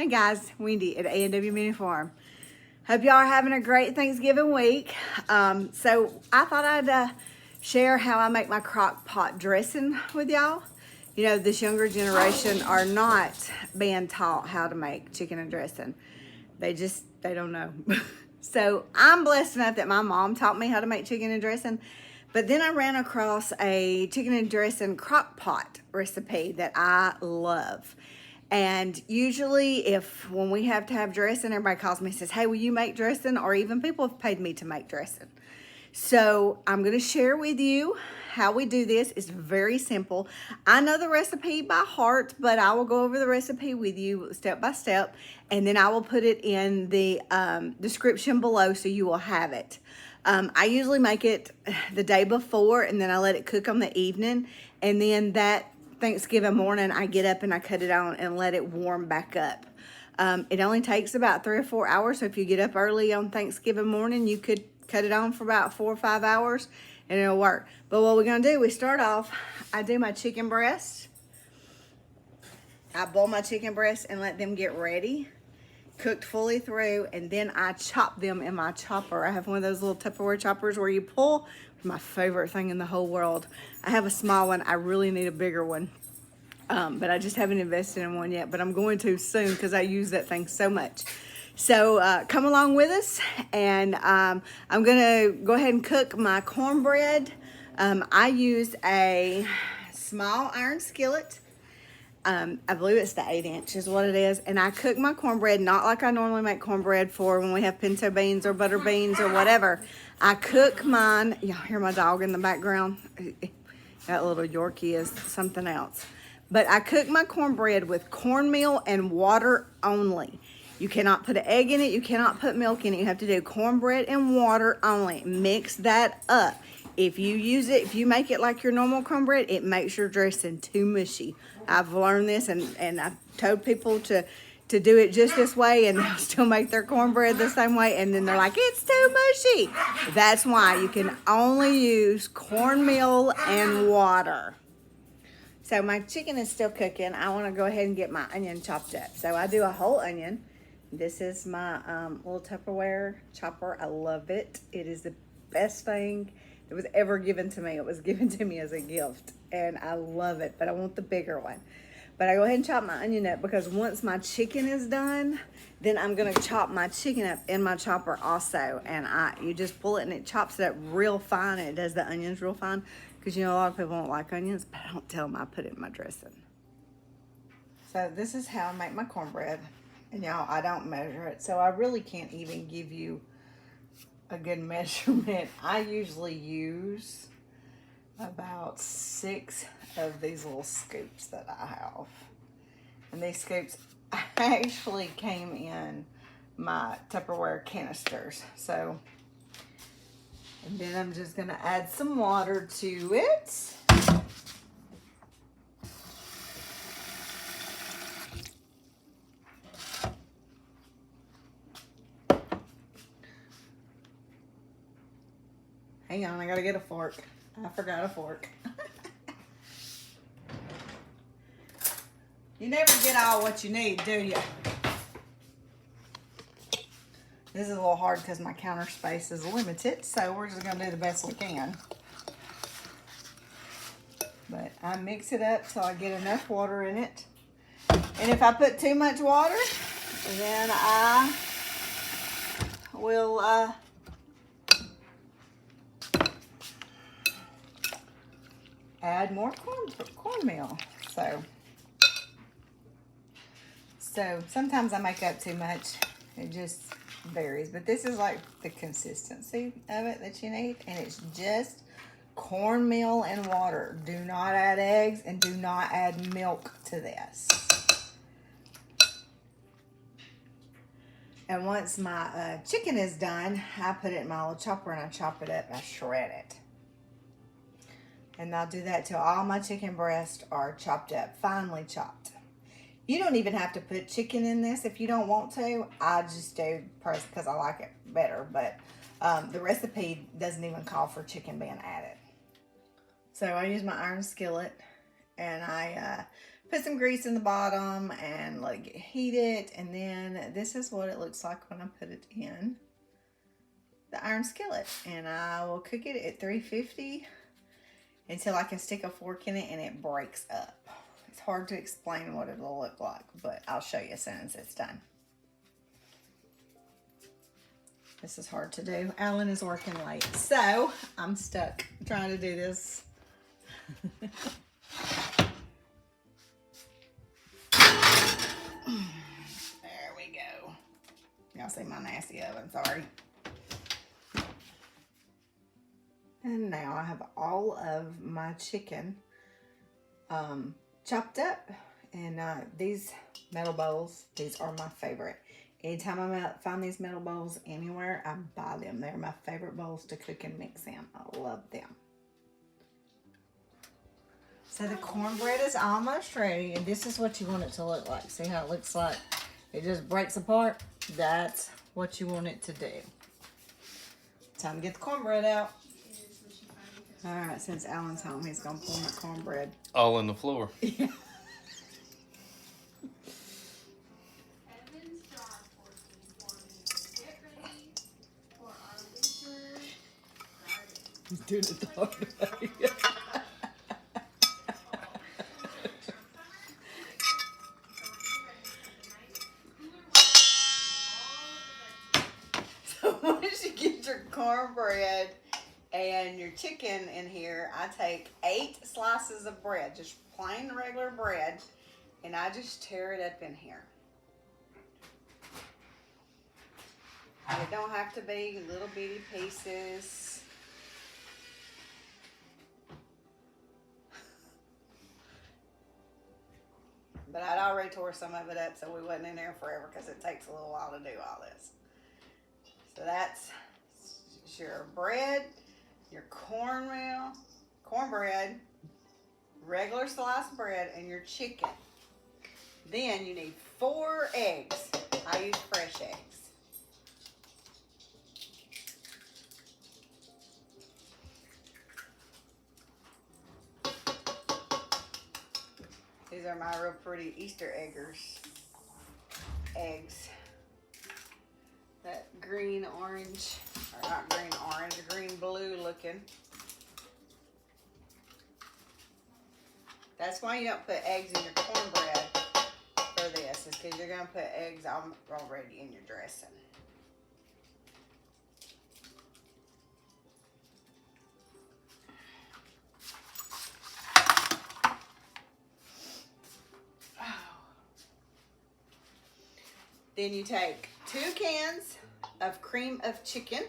Hey guys, Wendy at A&W Mini Farm. Hope y'all are having a great Thanksgiving week. So I thought I'd share how I make my crock pot dressing with y'all. You know, this younger generation are not being taught how to make chicken and dressing. They don't know. So I'm blessed enough that my mom taught me how to make chicken and dressing. But then I ran across a chicken and dressing crock pot recipe that I love. And usually when we have to have dressing, everybody calls me and says, hey, will you make dressing? Or even people have paid me to make dressing. So I'm going to share with you how we do this. It's very simple. I know the recipe by heart, but I will go over the recipe with you step by step. And then I will put it in the description below so you will have it. I usually make it the day before and then I let it cook on the evening. And then that Thanksgiving morning, I get up and I cut it on and let it warm back up. It only takes about 3 or 4 hours. So if you get up early on Thanksgiving morning, you could cut it on for about 4 or 5 hours and it'll work. But what we're gonna do, we start off, I do my chicken breast. I boil my chicken breast and let them get ready, cooked fully through, and then I chop them in my chopper. I have one of those little Tupperware choppers where you pull. My favorite thing in the whole world. I have a small one. I really need a bigger one, but I just haven't invested in one yet, but I'm going to soon because I use that thing so much. So come along with us, and I'm gonna go ahead and cook my cornbread. I use a small iron skillet. I believe it's the 8-inch is what it is. And I cook my cornbread, not like I normally make cornbread for when we have pinto beans or butter beans or whatever. I cook mine, y'all hear my dog in the background? That little Yorkie is something else. But I cook my cornbread with cornmeal and water only. You cannot put an egg in it. You cannot put milk in it. You have to do cornbread and water only. Mix that up. If you make it like your normal cornbread, it makes your dressing too mushy. I've learned this and I've told people to do it just this way and they'll still make their cornbread the same way and then they're like, it's too mushy. That's why you can only use cornmeal and water. So my chicken is still cooking. I want to go ahead and get my onion chopped up. So I do a whole onion. This is my little Tupperware chopper. I love it. It is the best thing that was ever given to me. It was given to me as a gift and I love it, but I want the bigger one. But I go ahead and chop my onion up because once my chicken is done, then I'm gonna chop my chicken up in my chopper also. And you just pull it and it chops it up real fine and it does the onions real fine because you know a lot of people don't like onions, but I don't tell them I put it in my dressing. So this is how I make my cornbread. And y'all, I don't measure it, so I really can't even give you a good measurement. I usually use about 6 of these little scoops that I have. And these scoops actually came in my Tupperware canisters. So, and then I'm just gonna add some water to it. Hang on, I gotta get a fork. I forgot a fork. You never get all what you need, do you? This is a little hard because my counter space is limited, so we're just gonna do the best we can. But I mix it up till I get enough water in it. And if I put too much water, then I will add more cornmeal. So sometimes I make up too much. It just varies. But this is like the consistency of it that you need. And it's just cornmeal and water. Do not add eggs and do not add milk to this. And once my chicken is done, I put it in my little chopper and I chop it up and I shred it. And I'll do that till all my chicken breasts are chopped up, finely chopped. You don't even have to put chicken in this if you don't want to. I just do because I like it better, but the recipe doesn't even call for chicken being added. So I use my iron skillet And I put some grease in the bottom and let it get heated. And then this is what it looks like when I put it in the iron skillet. And I will cook it at 350 until I can stick a fork in it and it breaks up. It's hard to explain what it'll look like, but I'll show you as soon as it's done. This is hard to do. Alan is working late, so I'm stuck trying to do this. There we go. Y'all see my nasty oven, sorry. And now I have all of my chicken chopped up. And these metal bowls, these are my favorite. Anytime I find these metal bowls anywhere, I buy them. They're my favorite bowls to cook and mix in. I love them. So the cornbread is almost ready, and this is what you want it to look like. See how it looks like it just breaks apart? That's what you want it to do. Time to get the cornbread out. All right, since Alan's home, he's gonna pull my cornbread. All on the floor. Yeah. He's doing it the hard way. So once you get your cornbread and your chicken in here, I take 8 slices of bread, just plain regular bread, and I just tear it up in here. It don't have to be little bitty pieces. But I'd already tore some of it up, so we wasn't in there forever because it takes a little while to do all this. So that's your bread, your cornbread, regular sliced bread, and your chicken. Then you need 4 eggs. I use fresh eggs. These are my real pretty Easter eggs. That green orange, or not green orange, green blue looking. That's why you don't put eggs in your cornbread for this, is because you're going to put eggs already in your dressing. Then you take 2 cans of cream of chicken.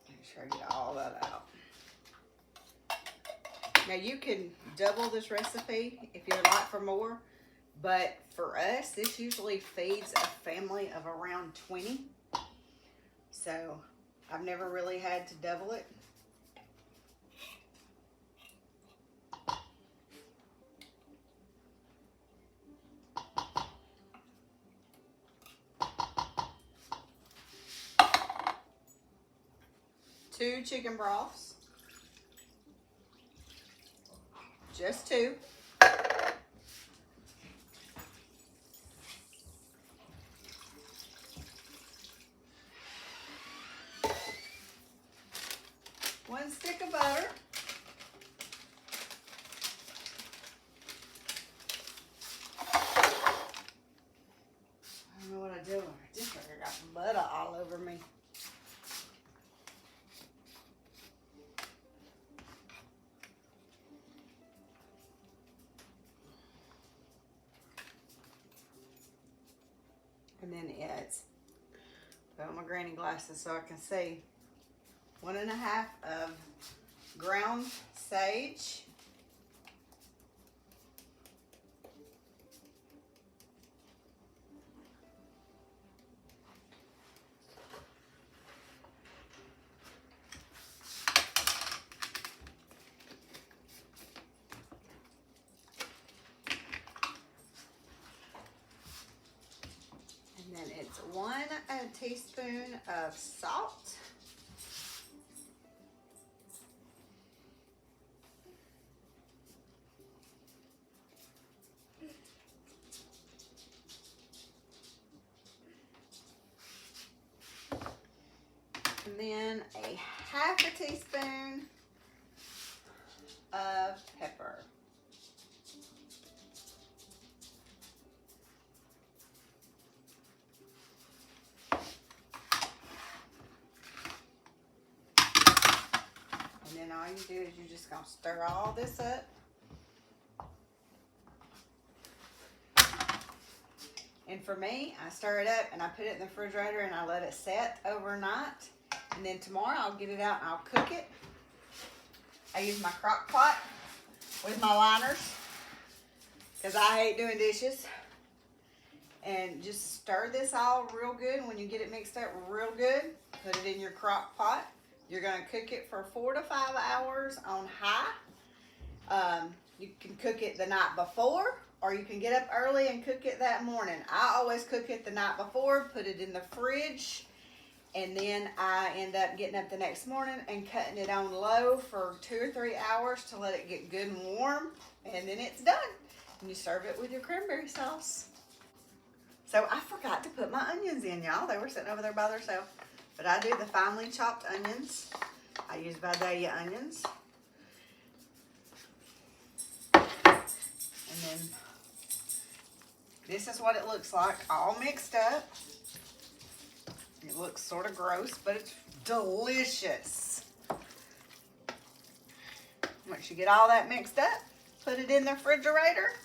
Make sure I get all that out. Now you can double this recipe if you'd like for more, but for us, this usually feeds a family of around 20. So I've never really had to double it. Two chicken broths. Just 2. One stick of butter. I don't know what I did with my dish rag. I got some butter all over me. And then it's, put on my granny glasses so I can see, 1.5 of ground sage. It's 1 teaspoon of salt. And then a 1/2 teaspoon of pepper. And then all you do is you're just gonna stir all this up. And for me, I stir it up and I put it in the refrigerator and I let it set overnight. And then tomorrow I'll get it out and I'll cook it. I use my crock pot with my liners because I hate doing dishes. And just stir this all real good. When you get it mixed up real good, put it in your crock pot. You're gonna cook it for 4 to 5 hours on high. You can cook it the night before, or you can get up early and cook it that morning. I always cook it the night before, put it in the fridge, and then I end up getting up the next morning and cutting it on low for 2 or 3 hours to let it get good and warm, and then it's done. And you serve it with your cranberry sauce. So I forgot to put my onions in, y'all. They were sitting over there by themselves. But I do the finely chopped onions. I use Vidalia onions. And then this is what it looks like, all mixed up. It looks sort of gross, but it's delicious. Once you get all that mixed up, put it in the refrigerator.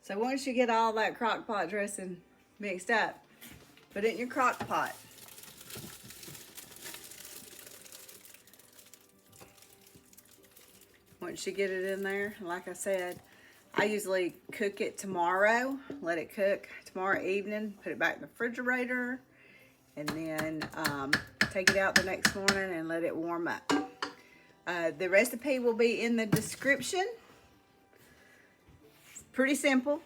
So once you get all that crock pot dressing mixed up, put it in your crock pot. Once you get it in there, like I said, I usually cook it tomorrow, let it cook tomorrow evening, put it back in the refrigerator, and then take it out the next morning and let it warm up. The recipe will be in the description. It's pretty simple.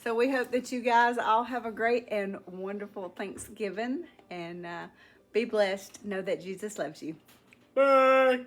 So we hope that you guys all have a great and wonderful Thanksgiving, and be blessed. Know that Jesus loves you. Bye.